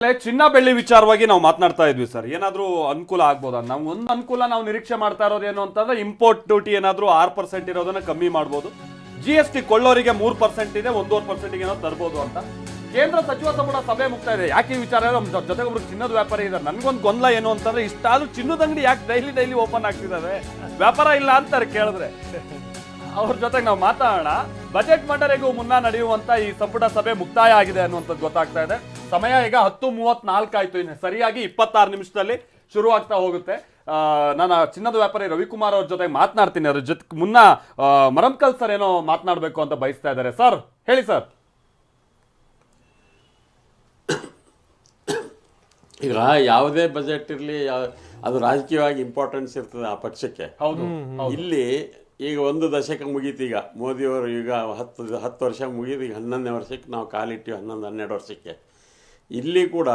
ಚಿನ್ನ ಬೆಳ್ಳಿ ವಿಚಾರವಾಗಿ ನಾವು ಮಾತನಾಡ್ತಾ ಇದ್ವಿ ಸರ್. ಏನಾದ್ರೂ ಅನುಕೂಲ ಆಗ್ಬೋದಾ? ನಾವು ಒಂದು ಅನುಕೂಲ ನಾವು ನಿರೀಕ್ಷೆ ಮಾಡ್ತಾ ಇರೋದು ಏನು ಅಂತಂದ್ರೆ ಇಂಪೋರ್ಟ್ ಡ್ಯೂಟಿ ಏನಾದ್ರೂ 6% ಇರೋದನ್ನ ಕಮ್ಮಿ ಮಾಡ್ಬೋದು. GST ಕೊಳ್ಳೋರಿಗೆ 3% ಇದೆ, 1.5% ಏನೋ ತರ್ಬೋದು ಅಂತ ಕೇಂದ್ರ ಸಚಿವ ಸಂಪುಟ ಸಭೆ ಮುಗ್ತಾ ಇದೆ. ಯಾಕೆ ಈ ವಿಚಾರ? ನಮ್ಮ ಜೊತೆಗೆ ಒಬ್ರು ಚಿನ್ನದ ವ್ಯಾಪಾರಿ ಇದ್ದಾರೆ. ನನ್ಗೊಂದು ಗೊಂದಲ ಏನು ಅಂತಂದ್ರೆ ಇಷ್ಟಾದ್ರೂ ಚಿನ್ನದ ಅಂಗಡಿ ಯಾಕೆ ಡೈಲಿ ಓಪನ್ ಆಗ್ತಿದ್ದಾವೆ? ವ್ಯಾಪಾರ ಇಲ್ಲ ಅಂತಾರೆ ಕೇಳಿದ್ರೆ. ಅವ್ರ ಜೊತೆಗೆ ನಾವು ಮಾತಾಡೋಣ. ಬಜೆಟ್ ಮಂಡನೆಗೂ ಮುನ್ನ ನಡೆಯುವಂತ ಈ ಸಂಪುಟ ಸಭೆ ಮುಕ್ತಾಯ ಆಗಿದೆ ಅನ್ನುವಂಥದ್ದು ಗೊತ್ತಾಗ್ತಾ ಇದೆ. ಸಮಯ ಈಗ 10:34 ಆಯ್ತು. ಇನ್ನು ಸರಿಯಾಗಿ 26 ನಿಮಿಷದಲ್ಲಿ ಶುರುವಾಗ್ತಾ ಹೋಗುತ್ತೆ. ನಾನು ಚಿನ್ನದ ವ್ಯಾಪಾರಿ ರವಿಕುಮಾರ್ ಅವ್ರ ಜೊತೆ ಮಾತನಾಡ್ತೀನಿ. ಅದ್ರ ಜೊತೆ ಮುನ್ನ ಮರಂಕಲ್ ಸರ್ ಏನೋ ಮಾತನಾಡಬೇಕು ಅಂತ ಬಯಸ್ತಾ ಇದ್ದಾರೆ. ಸರ್ ಹೇಳಿ ಸರ್. ಈಗ ಯಾವುದೇ ಬಜೆಟ್ ಇರಲಿ, ಅದು ರಾಜಕೀಯವಾಗಿ ಇಂಪಾರ್ಟೆನ್ಸ್ ಇರ್ತದೆ ಆ ಪಕ್ಷಕ್ಕೆ. ಹೌದು. ಇಲ್ಲಿ ಈಗ 1 ದಶಕ ಮುಗೀತು. ಈಗ ಮೋದಿಯವರು ಈಗ 10 ವರ್ಷ ಮುಗೀತು. ಈಗ 11ನೇ ವರ್ಷಕ್ಕೆ ನಾವು ಕಾಲಿಟ್ಟಿವಿ, 11-12 ವರ್ಷಕ್ಕೆ. ಇಲ್ಲಿ ಕೂಡ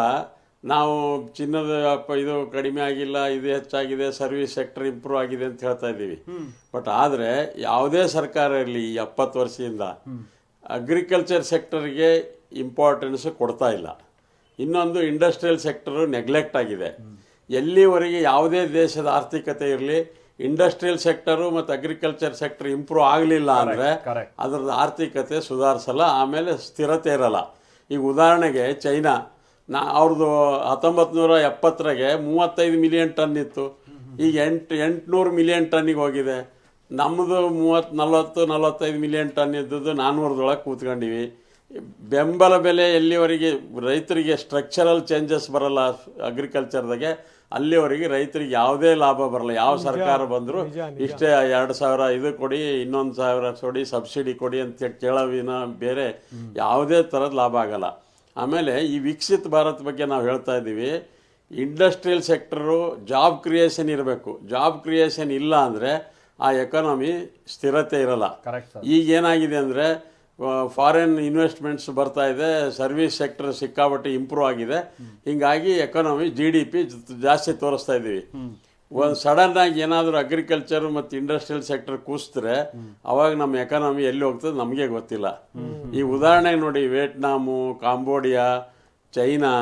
ನಾವು ಚಿನ್ನದ ಇದು ಕಡಿಮೆ ಆಗಿಲ್ಲ, ಇದು ಹೆಚ್ಚಾಗಿದೆ, ಸರ್ವಿಸ್ ಸೆಕ್ಟರ್ ಇಂಪ್ರೂವ್ ಆಗಿದೆ ಅಂತ ಹೇಳ್ತಾ ಇದ್ದೀವಿ. ಬಟ್ ಆದರೆ ಯಾವುದೇ ಸರ್ಕಾರ ಇರಲಿ 70 ವರ್ಷದಿಂದ ಅಗ್ರಿಕಲ್ಚರ್ ಸೆಕ್ಟರ್ಗೆ ಇಂಪಾರ್ಟೆನ್ಸ್ ಕೊಡ್ತಾ ಇಲ್ಲ. ಇನ್ನೊಂದು ಇಂಡಸ್ಟ್ರಿಯಲ್ ಸೆಕ್ಟರು ನೆಗ್ಲೆಕ್ಟ್ ಆಗಿದೆ. ಎಲ್ಲಿವರೆಗೆ ಯಾವುದೇ ದೇಶದ ಆರ್ಥಿಕತೆ ಇರಲಿ, ಇಂಡಸ್ಟ್ರಿಯಲ್ ಸೆಕ್ಟರು ಮತ್ತು ಅಗ್ರಿಕಲ್ಚರ್ ಸೆಕ್ಟರ್ ಇಂಪ್ರೂವ್ ಆಗಲಿಲ್ಲ ಅಂದರೆ ಅದರದ್ದು ಆರ್ಥಿಕತೆ ಸುಧಾರಿಸಲ್ಲ, ಆಮೇಲೆ ಸ್ಥಿರತೆ ಇರಲ್ಲ. ಈಗ ಉದಾಹರಣೆಗೆ ಚೈನಾ, ಅವ್ರದ್ದು 1970 35 ಮಿಲಿಯನ್ ಟನ್ ಇತ್ತು. ಈಗ 800 ಮಿಲಿಯನ್ ಟನ್ನಿಗೆ ಹೋಗಿದೆ. ನಮ್ಮದು 40-45 ಮಿಲಿಯನ್ ಟನ್ ಇದ್ದದ್ದು 400 ಕೂತ್ಕೊಂಡಿವಿ. ಬೆಂಬಲ ಬೆಲೆ ಎಲ್ಲಿವರೆಗೆ ರೈತರಿಗೆ ಸ್ಟ್ರಕ್ಚರಲ್ ಚೇಂಜಸ್ ಬರಲ್ಲ ಅಗ್ರಿಕಲ್ಚರ್ದಾಗೆ, ಅಲ್ಲಿವರೆಗೆ ರೈತರಿಗೆ ಯಾವುದೇ ಲಾಭ ಬರಲ್ಲ. ಯಾವ ಸರ್ಕಾರ ಬಂದರೂ ಇಷ್ಟೇ 2,000 ಇದು ಕೊಡಿ, 1,000 ಕೊಡಿ, ಸಬ್ಸಿಡಿ ಕೊಡಿ ಅಂತ ಕೇಳೋವಿನ ಬೇರೆ ಯಾವುದೇ ಥರದ ಲಾಭ ಆಗಲ್ಲ. ಆಮೇಲೆ ಈ ವಿಕಸಿತ ಭಾರತ್ ಬಗ್ಗೆ ನಾವು ಹೇಳ್ತಾ ಇದ್ದೀವಿ. ಇಂಡಸ್ಟ್ರಿಯಲ್ ಸೆಕ್ಟರು ಜಾಬ್ ಕ್ರಿಯೇಷನ್ ಇರಬೇಕು. ಜಾಬ್ ಕ್ರಿಯೇಷನ್ ಇಲ್ಲ ಅಂದರೆ ಆ ಎಕಾನಮಿ ಸ್ಥಿರತೆ ಇರಲ್ಲ. ಈಗ ಏನಾಗಿದೆ ಅಂದರೆ ಫಾರಿನ್ ಇನ್ವೆಸ್ಟ್ಮೆಂಟ್ಸ್ ಬರ್ತಾ ಇದೆ, ಸರ್ವಿಸ್ ಸೆಕ್ಟರ್ ಸಿಕ್ಕಾಪಟ್ಟೆ ಇಂಪ್ರೂವ್ ಆಗಿದೆ. ಹೀಗಾಗಿ ಎಕಾನಮಿ GDP ಜಾಸ್ತಿ ತೋರಿಸ್ತಾ ಇದ್ದೀವಿ. ಒಂದು ಸಡನ್ನಾಗಿ ಏನಾದರೂ ಅಗ್ರಿಕಲ್ಚರ್ ಮತ್ತು ಇಂಡಸ್ಟ್ರಿಯಲ್ ಸೆಕ್ಟರ್ ಕೂಸಿದ್ರೆ ಅವಾಗ ನಮ್ಮ ಎಕಾನಮಿ ಎಲ್ಲಿ ಹೋಗ್ತದೆ ನಮಗೆ ಗೊತ್ತಿಲ್ಲ. ಈ ಉದಾಹರಣೆಗೆ ನೋಡಿ, Vietnam, Cambodia, China,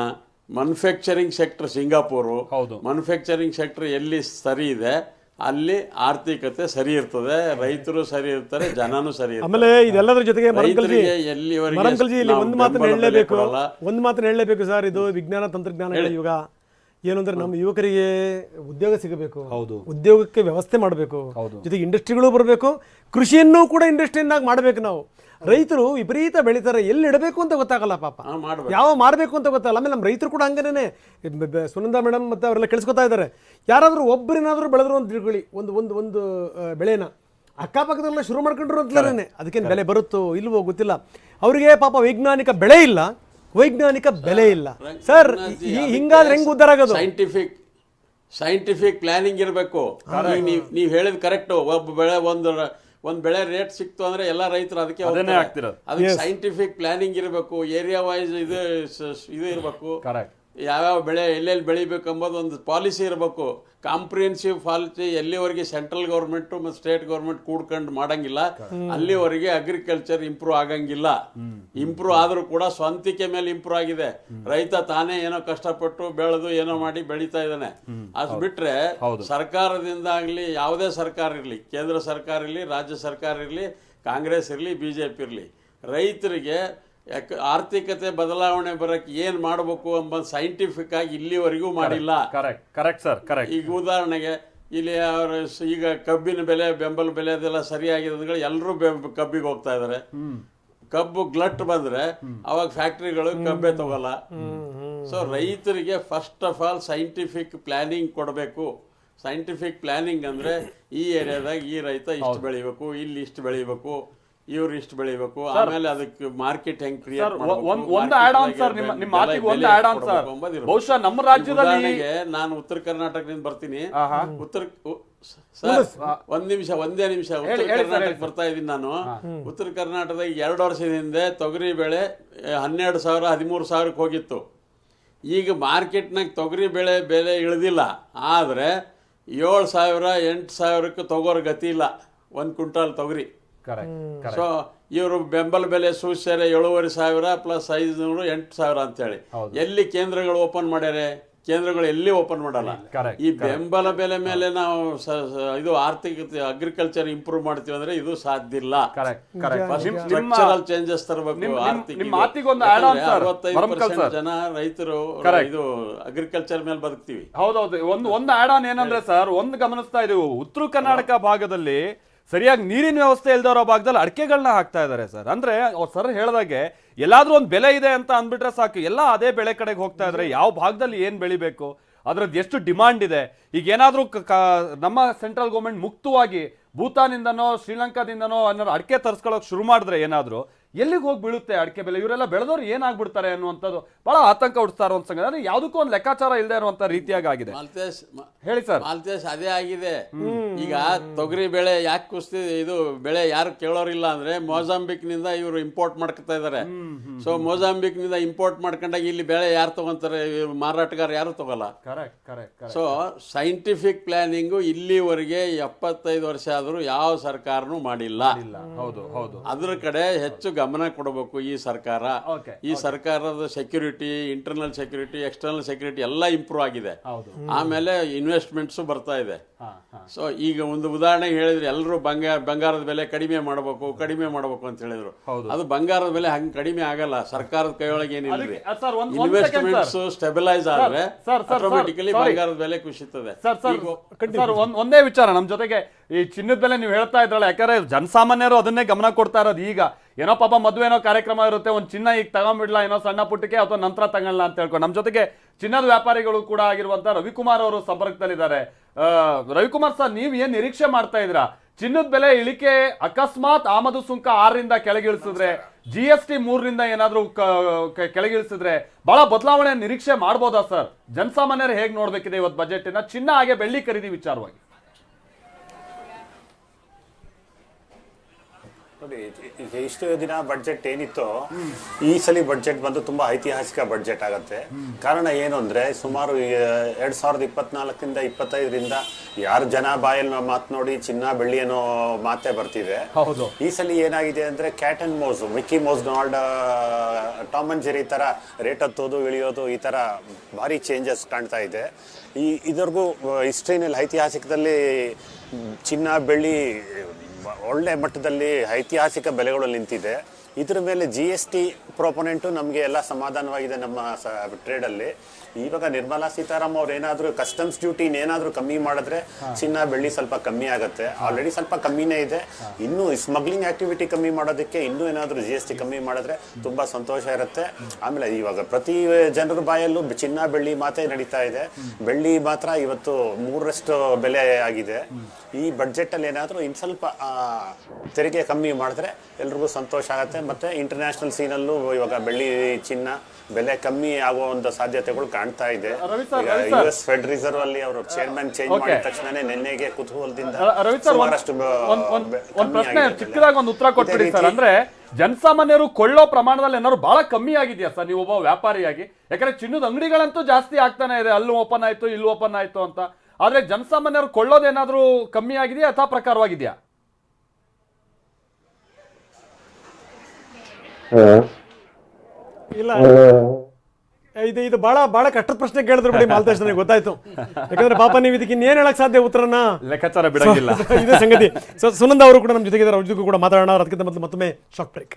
manufacturing sector Singapore, manufacturing sector ಎಲ್ಲಿ ಸರಿ ಇದೆ ಅಲ್ಲಿ ಆರ್ಥಿಕತೆ ಸರಿ ಇರ್ತದೆ, ರೈತರು ಸರಿ ಇರ್ತಾರೆ, ಜನನೂ ಸರಿ ಇರ್ತಾರೆ. ಆಮೇಲೆ ಇದೆಲ್ಲದರ ಜೊತೆಗೆ ಎಲ್ಲಿವರೆಗೆ ಒಂದು ಮಾತನ್ನ ಹೇಳಲೇಬೇಕು ಸರ್. ಇದು ವಿಜ್ಞಾನ ತಂತ್ರಜ್ಞಾನಗಳ ಯುಗ. ಏನು ಅಂದ್ರೆ ನಮ್ಮ ಯುವಕರಿಗೆ ಉದ್ಯೋಗ ಸಿಗಬೇಕು, ಉದ್ಯೋಗಕ್ಕೆ ವ್ಯವಸ್ಥೆ ಮಾಡಬೇಕು, ಜೊತೆಗೆ ಇಂಡಸ್ಟ್ರಿಗಳು ಬರಬೇಕು, ಕೃಷಿಯನ್ನು ಕೂಡ ಇಂಡಸ್ಟ್ರಿಯನ್ನಾಗಿ ಮಾಡಬೇಕು. ನಾವು ರೈತರು ವಿಪರೀತ ಬೆಳೀತಾರೆ, ಎಲ್ಲಿ ಇಡಬೇಕು ಅಂತ ಗೊತ್ತಾಗಲ್ಲ ಪಾಪ, ಯಾವ ಮಾರಬೇಕು ಅಂತ ಗೊತ್ತಾಗಲ್ಲ. ಆಮೇಲೆ ನಮ್ಮ ರೈತರು ಕೂಡ ಹಂಗೇನೆ. ಸುನಂದಾ ಮೇಡಮ್ ಮತ್ತು ಅವರೆಲ್ಲ ಕೇಳಿಸ್ಕೊತಾ ಇದ್ದಾರೆ. ಯಾರಾದರೂ ಒಬ್ಬರೇನಾದರೂ ಬೆಳೆದ್ರು ಅಂತ ತಿಳ್ಕೊಳ್ಳಿ, ಒಂದು ಬೆಳೆನ ಅಕ್ಕಪಕ್ಕದಲ್ಲ ಶುರು ಮಾಡ್ಕೊಂಡ್ರು ಅಂತಲೇ ಅದಕ್ಕೇನು ಬೆಲೆ ಬರುತ್ತೋ ಇಲ್ವೋ ಗೊತ್ತಿಲ್ಲ. ಅವರಿಗೆ ಪಾಪ ವೈಜ್ಞಾನಿಕ ಬೆಳೆ ಇಲ್ಲ, ವೈಜ್ಞಾನಿಕ ಬೆಲೆ ಇಲ್ಲ. ಸರ್ ಹಿಂಗಾದ್ರೆ ಹೆಂಗ್ ಉದ್ಧಾರ ಆಗೋದು? ಸೈಂಟಿಫಿಕ್ ಪ್ಲಾನಿಂಗ್ ಇರಬೇಕು. ನೀವು ಹೇಳಿದ್ ಕರೆಕ್ಟ್. ಒಬ್ಬ ಬೆಳೆ ಒಂದು ಬೆಳೆ ರೇಟ್ ಸಿಕ್ತು ಅಂದ್ರೆ ಎಲ್ಲ ರೈತರು ಅದಕ್ಕೆ ಸೈಂಟಿಫಿಕ್ ಪ್ಲಾನಿಂಗ್ ಇರಬೇಕು. ಏರಿಯಾ ವೈಸ್ ಇದು ಇರಬೇಕು. ಯಾವ್ಯಾವ ಬೆಳೆ ಎಲ್ಲೆಲ್ಲಿ ಬೆಳಿಬೇಕು ಎಂಬುದು ಒಂದು ಪಾಲಿಸಿ ಇರಬೇಕು. ಕಾಂಪ್ರಿಹೆನ್ಸಿವ್ ಪಾಲಿಸಿ ಎಲ್ಲಿವರೆಗೆ ಸೆಂಟ್ರಲ್ ಗೌರ್ಮೆಂಟು ಮತ್ತು ಸ್ಟೇಟ್ ಗೌರ್ಮೆಂಟ್ ಕೂಡ್ಕೊಂಡು ಮಾಡಂಗಿಲ್ಲ ಅಲ್ಲಿವರೆಗೆ ಅಗ್ರಿಕಲ್ಚರ್ ಇಂಪ್ರೂವ್ ಆಗಂಗಿಲ್ಲ. ಇಂಪ್ರೂವ್ ಆದರೂ ಕೂಡ ಸ್ವಂತಿಕೆ ಮೇಲೆ ಇಂಪ್ರೂವ್ ಆಗಿದೆ. ರೈತ ತಾನೇ ಏನೋ ಕಷ್ಟಪಟ್ಟು ಬೆಳೆದು ಏನೋ ಮಾಡಿ ಬೆಳೀತಾ ಇದ್ದಾನೆ. ಅದು ಬಿಟ್ರೆ ಸರ್ಕಾರದಿಂದ ಆಗಲಿ, ಯಾವುದೇ ಸರ್ಕಾರ ಇರಲಿ, ಕೇಂದ್ರ ಸರ್ಕಾರ ಇರಲಿ, ರಾಜ್ಯ ಸರ್ಕಾರ ಇರಲಿ, ಕಾಂಗ್ರೆಸ್ ಇರಲಿ, BJP ಇರಲಿ, ರೈತರಿಗೆ ಆರ್ಥಿಕತೆ ಬದಲಾವಣೆ ಬರಕ್ಕೆ ಏನ್ ಮಾಡಬೇಕು ಎಂಬ ಸೈಂಟಿಫಿಕ್ ಆಗಿ ಇಲ್ಲಿವರೆಗೂ ಮಾಡಿಲ್ಲ. ಈಗ ಉದಾಹರಣೆಗೆ ಇಲ್ಲಿ ಈಗ ಕಬ್ಬಿನ ಬೆಲೆ, ಬೆಂಬಲ ಬೆಲೆ ಅದೆಲ್ಲ ಸರಿಯಾಗಿದೆ, ಎಲ್ಲರೂ ಕಬ್ಬಿಗೆ ಹೋಗ್ತಾ ಇದಾರೆ. ಕಬ್ಬು ಗ್ಲಟ್ ಬಂದ್ರೆ ಅವಾಗ ಫ್ಯಾಕ್ಟ್ರಿಗಳು ಕಬ್ಬೆ ತಗೋಲ್ಲ. ಸೊ ರೈತರಿಗೆ first of all scientific planning ಕೊಡಬೇಕು. ಸೈಂಟಿಫಿಕ್ ಪ್ಲಾನಿಂಗ್ ಅಂದ್ರೆ ಈ ಏರಿಯಾದಾಗ ಈ ರೈತ ಇಷ್ಟು ಬೆಳಿಬೇಕು, ಇಲ್ಲಿ ಇಷ್ಟು ಬೆಳಿಬೇಕು, ಇವ್ರು ಇಷ್ಟು ಬೆಳಿಬೇಕು, ಆಮೇಲೆ ಅದಕ್ಕೆ ಮಾರ್ಕೆಟ್ ಹೆಂಗ್ ಕ್ರಿಯೇಟ್ ನಮ್ಮ ರಾಜ್ಯದಲ್ಲಿ. ನಾನು ಉತ್ತರ ಕರ್ನಾಟಕದಿಂದ ಬರ್ತೀನಿ. ಒಂದೇ ನಿಮಿಷ ಉತ್ತರ ಕರ್ನಾಟಕ ಬರ್ತಾ ಇದ್ದೀನಿ ನಾನು. ಉತ್ತರ ಕರ್ನಾಟಕದಾಗ 2 ವರ್ಷದ ಹಿಂದೆ ತೊಗರಿ ಬೆಳೆ 12,000 13,000 ಹೋಗಿತ್ತು. ಈಗ ಮಾರ್ಕೆಟ್ನಾಗ ತೊಗರಿ ಬೆಲೆ ಇಳಿದಿಲ್ಲ, ಆದರೆ 7,000 8,000 ತಗೋರ್ ಗತಿ ಇಲ್ಲ 1 ಕ್ವಿಂಟಾಲ್ ತೊಗರಿ. ಕರೆಕ್ಟ್ ಸೊ ಇವರು ಬೆಂಬಲ ಬೆಲೆ ಸೂಚ್ಯರೆ 7,500 ಪ್ಲಸ್ 500 8,000 ಅಂತೇಳಿ ಎಲ್ಲಿ ಕೇಂದ್ರಗಳು ಓಪನ್ ಮಾಡ್ಯಾರೆ? ಕೇಂದ್ರಗಳು ಎಲ್ಲಿ ಓಪನ್ ಮಾಡಲ್ಲ. Correct, ಈ ಬೆಂಬಲ ಬೆಲೆ ಮೇಲೆ ನಾವು ಇದು ಆರ್ಥಿಕತೆ ಅಗ್ರಿಕಲ್ಚರ್ ಇಂಪ್ರೂವ್ ಮಾಡ್ತೀವಿ ಅಂದ್ರೆ ಇದು ಸಾಧ್ಯ ಇಲ್ಲ. ಸ್ಟ್ರಕ್ಚರಲ್ ಚೇಂಜಸ್ ತರಬೇಕು. ನಿಮ್ಮ ಮಾತಿಗೆ ಒಂದು ಆಡ್ ಆನ್ ಸರ್, 65% ಜನ ರೈತರು ಇದು ಅಗ್ರಿಕಲ್ಚರ್ ಮೇಲೆ ಬದುಕ್ತೀವಿ. ಹೌದೌದು. ಒಂದು ಆಡ್ ಆನ್ ಏನಂದ್ರೆ ಸರ್, ಒಂದು ಗಮನಿಸ್ತಾ ಇದೀವಿ, ಉತ್ತರ ಕರ್ನಾಟಕ ಭಾಗದಲ್ಲಿ ಸರಿಯಾಗಿ ನೀರಿನ ವ್ಯವಸ್ಥೆ ಇಲ್ದಿರೋ ಭಾಗದಲ್ಲಿ ಅಡಿಕೆಗಳನ್ನ ಹಾಕ್ತಾ ಇದ್ದಾರೆ ಸರ್. ಅಂದ್ರೆ ಅವ್ರು ಸರ್ ಹೇಳ್ದಾಗೆ ಎಲ್ಲಾದ್ರೂ ಒಂದು ಬೆಲೆ ಇದೆ ಅಂತ ಅಂದ್ಬಿಟ್ರೆ ಸಾಕು, ಎಲ್ಲ ಅದೇ ಬೆಳೆ ಕಡೆಗೆ ಹೋಗ್ತಾ ಇದ್ರೆ ಯಾವ ಭಾಗದಲ್ಲಿ ಏನ್ ಬೆಳಿಬೇಕು, ಅದ್ರದ್ದು ಎಷ್ಟು ಡಿಮಾಂಡ್ ಇದೆ. ಈಗ ಏನಾದ್ರೂ ನಮ್ಮ ಸೆಂಟ್ರಲ್ ಗೌರ್ಮೆಂಟ್ ಮುಕ್ತವಾಗಿ ಭೂತಾನಿಂದನೋ ಶ್ರೀಲಂಕಾದಿಂದನೋ ಅನ್ನೋ ಅಡಿಕೆ ತರಿಸ್ಕೊಳ್ಳೋಕೆ ಶುರು ಮಾಡಿದ್ರೆ ಏನಾದ್ರು ಎಲ್ಲಿಗೆ ಹೋಗಿ ಬೀಳುತ್ತೆ ಅಡಿಕೆ ಬೆಲೆ, ಇವರೆಲ್ಲ ಬೆಳೆದವ್ರು ಏನಾಗ್ಬಿಡ್ತಾರೆ ಅನ್ನುವಂಥದ್ದು ಬಹಳ ಆತಂಕ ಹುಟ್ಟಿಸ್ತಾರೋ ಒಂದು ಸಂಗತಿ. ಅಂದ್ರೆ ಯಾವುದಕ್ಕೂ ಒಂದು ಲೆಕ್ಕಾಚಾರ ಇಲ್ಲದೆ ಇರುವಂತ ರೀತಿಯಾಗಿ ಆಗಿದೆ. ಹೇಳಿ ಸರ್. ಮಾಲ್ತೇಶ್ ಅದೇ ಆಗಿದೆ. ಈಗ ತೊಗರಿ ಬೆಳೆ ಯಾಕೆ ಕುಸ್ತಿದೆ, ಇದು ಬೆಳೆ ಯಾರು ಕೇಳೋರಿಲ್ಲ ಅಂದ್ರೆ ಮೊಜಾಂಬಿಕ್ ನಿಂದ ಇವರು ಇಂಪೋರ್ಟ್ ಮಾಡ್ಕೊತಾ ಇದಾರೆ. ಸೊ ಮೊಜಾಂಬಿಕ್ ನಿಂದ ಇಂಪೋರ್ಟ್ ಮಾಡ್ಕೊಂಡಾಗ ಇಲ್ಲಿ ಬೆಳೆ ಯಾರು ತಗೊಂತಾರೆ? ಮಾರಾಟಗಾರ ಯಾರು ತಗೋಲ್ಲ. ಸೊ ಸೈಂಟಿಫಿಕ್ ಪ್ಲಾನಿಂಗು ಇಲ್ಲಿವರೆಗೆ 75 ವರ್ಷ ಆದ್ರೂ ಯಾವ ಸರ್ಕಾರನೂ ಮಾಡಿಲ್ಲ. ಅದ್ರ ಕಡೆ ಹೆಚ್ಚು ಗಮನ ಕೊಡಬೇಕು ಈ ಸರ್ಕಾರ. ಈ ಸರ್ಕಾರದ security, internal security, external security ಎಲ್ಲ ಇಂಪ್ರೂವ್ ಆಗಿದೆ. ಆಮೇಲೆ ಇನ್ವೆಸ್ಟ್ಮೆಂಟ್ಸ್ ಬರ್ತಾ ಇದೆ. ಸೊ ಈಗ ಒಂದು ಉದಾಹರಣೆ ಹೇಳಿದ್ರೆ ಎಲ್ಲರೂ ಬಂಗಾರದ ಬೆಲೆ ಕಡಿಮೆ ಮಾಡಬೇಕು ಅಂತ ಹೇಳಿದ್ರು. ಅದು ಬಂಗಾರದ ಬೆಲೆ ಹಂಗೆ ಕಡಿಮೆ ಆಗಲ್ಲ. ಸರ್ಕಾರದ ಕೈಯೊಳಗೆ ಏನಿಲ್ಲ. ಇನ್ವೆಸ್ಟ್ಮೆಂಟ್ಸ್ ಸ್ಟೆಬಿಲೈಸ್ ಆದ್ರೆ ಆಟೋಮೆಟಿಕಲಿ ಬಂಗಾರದ ಬೆಲೆ ಕುಸಿತದೆ. ಒಂದೇ ವಿಚಾರ ನಮ್ ಜೊತೆಗೆ ಈ ಚಿನ್ನದ ಬೆಲೆ ನೀವು ಹೇಳ್ತಾ ಇದ್ರಲ್ಲ, ಯಾಕಂದ್ರೆ ಜನಸಾಮಾನ್ಯರು ಅದನ್ನೇ ಗಮನ ಕೊಡ್ತಾ ಇರೋದು. ಈಗ ಏನೋ ಪಾಪ ಮದುವೆ ಏನೋ ಕಾರ್ಯಕ್ರಮ ಇರುತ್ತೆ, ಒಂದು ಚಿನ್ನ ಈಗ ತಗೊಂಡ್ಬಿಡ್ಲಾ ಏನೋ ಸಣ್ಣ ಪುಟ್ಟಕ್ಕೆ, ಅಥವಾ ನಂತರ ತಗೊಳ್ಳ ಅಂತ ಹೇಳ್ಕೊಂಡು ನಮ್ ಜೊತೆಗೆ ಚಿನ್ನದ ವ್ಯಾಪಾರಿಗಳು ಕೂಡ ಆಗಿರುವಂತ ರವಿಕುಮಾರ್ ಅವರು ಸಂಪರ್ಕದಲ್ಲಿದ್ದಾರೆ. ರವಿಕುಮಾರ್ ಸರ್, ನೀವ್ ಏನ್ ನಿರೀಕ್ಷೆ ಮಾಡ್ತಾ ಇದ್ರಾ? ಚಿನ್ನದ ಬೆಲೆ ಇಳಿಕೆ ಅಕಸ್ಮಾತ್ ಆಮದು ಸುಂಕ 6ರಿಂದ ಕೆಳಗಿಳಿಸಿದ್ರೆ, GST 3ರಿಂದ ಏನಾದ್ರೂ ಕೆಳಗಿಳಿಸಿದ್ರೆ ಬಹಳ ಬದಲಾವಣೆ ನಿರೀಕ್ಷೆ ಮಾಡ್ಬೋದಾ ಸರ್? ಜನಸಾಮಾನ್ಯರು ಹೇಗ್ ನೋಡ್ಬೇಕಿದೆ ಇವತ್ತು ಬಜೆಟ್ ನ ಚಿನ್ನ ಹಾಗೆ ಬೆಳ್ಳಿ ಖರೀದಿ ವಿಚಾರವಾಗಿ? ನೋಡಿ, ಇಷ್ಟು ದಿನ ಬಡ್ಜೆಟ್ ಏನಿತ್ತು, ಈ ಸಲ ಬಡ್ಜೆಟ್ ಬಂದು ತುಂಬಾ ಐತಿಹಾಸಿಕ ಬಡ್ಜೆಟ್ ಆಗುತ್ತೆ. ಕಾರಣ ಏನು ಅಂದ್ರೆ, ಸುಮಾರು 2024ರಿಂದ 25ರಿಂದ ಯಾರು ಜನ ಬಾಯಲ್ಲಿ ಮಾತು ನೋಡಿ ಚಿನ್ನ ಬೆಳ್ಳಿ ಅನ್ನೋ ಮಾತೆ ಬರ್ತಿದೆ. ಈ ಸಲ ಏನಾಗಿದೆ ಅಂದ್ರೆ cat and mouse, Mickey Mouse, Donald, Tom and Jerry ತರ ರೇಟ್ ಹತ್ತೋದು ಇಳಿಯೋದು, ಈ ತರ ಭಾರಿ ಚೇಂಜಸ್ ಕಾಣ್ತಾ ಇದೆ. ಇದ್ರಿಗೂ ಹಿಸ್ಟ್ರಿನಲ್ಲಿ ಐತಿಹಾಸಿಕದಲ್ಲಿ ಚಿನ್ನ ಬೆಳ್ಳಿ ಒಳ್ಳೆ ಮಟ್ಟದಲ್ಲಿ ಐತಿಹಾಸಿಕ ಬೆಲೆಗಳು ನಿಂತಿದೆ. ಇದ್ರ ಮೇಲೆ GST ಪ್ರೊಪೊನೆಂಟು ನಮಗೆ ಎಲ್ಲ ಸಮಾಧಾನವಾಗಿದೆ ನಮ್ಮ ಟ್ರೇಡಲ್ಲಿ. ಇವಾಗ ನಿರ್ಮಲಾ ಸೀತಾರಾಮ್ ಅವ್ರು ಏನಾದರೂ ಕಸ್ಟಮ್ಸ್ ಡ್ಯೂಟಿ ಏನಾದರೂ ಕಮ್ಮಿ ಮಾಡಿದ್ರೆ ಚಿನ್ನ ಬೆಳ್ಳಿ ಸ್ವಲ್ಪ ಕಮ್ಮಿ ಆಗುತ್ತೆ. ಆಲ್ರೆಡಿ ಸ್ವಲ್ಪ ಕಮ್ಮಿನೇ ಇದೆ. ಇನ್ನೂ ಸ್ಮಗ್ಲಿಂಗ್ ಆಕ್ಟಿವಿಟಿ ಕಮ್ಮಿ ಮಾಡೋದಕ್ಕೆ ಇನ್ನೂ ಏನಾದರೂ GST ಕಮ್ಮಿ ಮಾಡಿದ್ರೆ ತುಂಬ ಸಂತೋಷ ಇರುತ್ತೆ. ಆಮೇಲೆ ಇವಾಗ ಪ್ರತಿ ಜನರ ಬಾಯಲ್ಲೂ ಚಿನ್ನ ಬೆಳ್ಳಿ ಮಾತೇ ನಡೀತಾ ಇದೆ. ಬೆಳ್ಳಿ ಮಾತ್ರ ಇವತ್ತು 3ರಷ್ಟು ಬೆಲೆ ಆಗಿದೆ. ಈ ಬಡ್ಜೆಟಲ್ಲಿ ಏನಾದರೂ ಇನ್ನು ಸ್ವಲ್ಪ ತೆರಿಗೆ ಕಮ್ಮಿ ಮಾಡಿದ್ರೆ ಎಲ್ರಿಗೂ ಸಂತೋಷ ಆಗುತ್ತೆ. ಮತ್ತು ಇಂಟರ್ನ್ಯಾಷನಲ್ ಸೀನಲ್ಲೂ ಇವಾಗ ಬೆಳ್ಳಿ ಚಿನ್ನ ಬೆಲೆ ಕಮ್ಮಿ ಆಗುವಂತ ಸಾಧ್ಯತೆಗಳು ಕಾಣ್ತಾ ಇದೆ. US ಫೆಡ್ ರಿಸರ್ವ್ ಅಲ್ಲಿ ಅವರು ಚೇರ್ಮನ್ ಚೇಂಜ್ ಮಾಡಿದ ತಕ್ಷಣ ನಿನ್ನೆಗೆ ಕುತೂಹಲದಿಂದ ಒಂದು ಪ್ರಶ್ನೆ ಚಿಕ್ಕದಾಗಿ ಒಂದು ಉತ್ತರ ಕೊಟ್ಬಿಡಿ ಸರ್. ಅಂದ್ರೆ ಜನಸಾಮಾನ್ಯರು ಕೊಳ್ಳೋ ಪ್ರಮಾಣದಲ್ಲಿ ಏನಾದ್ರು ಬಹಳ ಕಮ್ಮಿ ಆಗಿದೆಯಾ ಸರ್, ನೀವು ಒಬ್ಬ ವ್ಯಾಪಾರಿಯಾಗಿ? ಯಾಕಂದ್ರೆ ಚಿನ್ನದ ಅಂಗಡಿಗಳಂತೂ ಜಾಸ್ತಿ ಆಗ್ತಾನೆ ಇದೆ, ಅಲ್ಲೂ ಓಪನ್ ಆಯ್ತು ಇಲ್ಲೂ ಓಪನ್ ಆಯ್ತು ಅಂತ. ಆದ್ರೆ ಜನಸಾಮಾನ್ಯರು ಕೊಳ್ಳೋದೇನಾದ್ರೂ ಕಮ್ಮಿ ಆಗಿದೆಯಾ ಅಥವಾ ಪ್ರಕಾರವಾಗಿದೆಯಾ? ಇಲ್ಲ, ಇದು ಬಹಳ ಕಷ್ಟದ ಪ್ರಶ್ನೆ ಕೇಳಿದ್ರು ಬಿಡಿ ಮಾಲ್ತೇಶ್, ನನಗೆ ಗೊತ್ತಾಯ್ತು. ಯಾಕಂದ್ರೆ ಪಾಪ ನೀವು ಇದಕ್ಕೆ ಇನ್ನೇನು ಹೇಳಕ್ ಸಾಧ್ಯ, ಉತ್ತರನ ಲೆಕ್ಕಾಚಾರ ಬಿಡಂಗಿಲ್ಲ. ಇದೇ ಸಂಗತಿ. ಸೊ ಸುನಂದ ಅವರು ಕೂಡ ನಮ್ಮ ಜೊತೆಗಿದ್ದಾರೆ, ಅವ್ರ ಜೊತೆ ಕೂಡ ಮಾತಾಡೋಣ. ಅದಕ್ಕಿಂತ ಮೊದಲು ಮತ್ತೊಮ್ಮೆ ಶಾರ್ಟ್ ಬ್ರೇಕ್.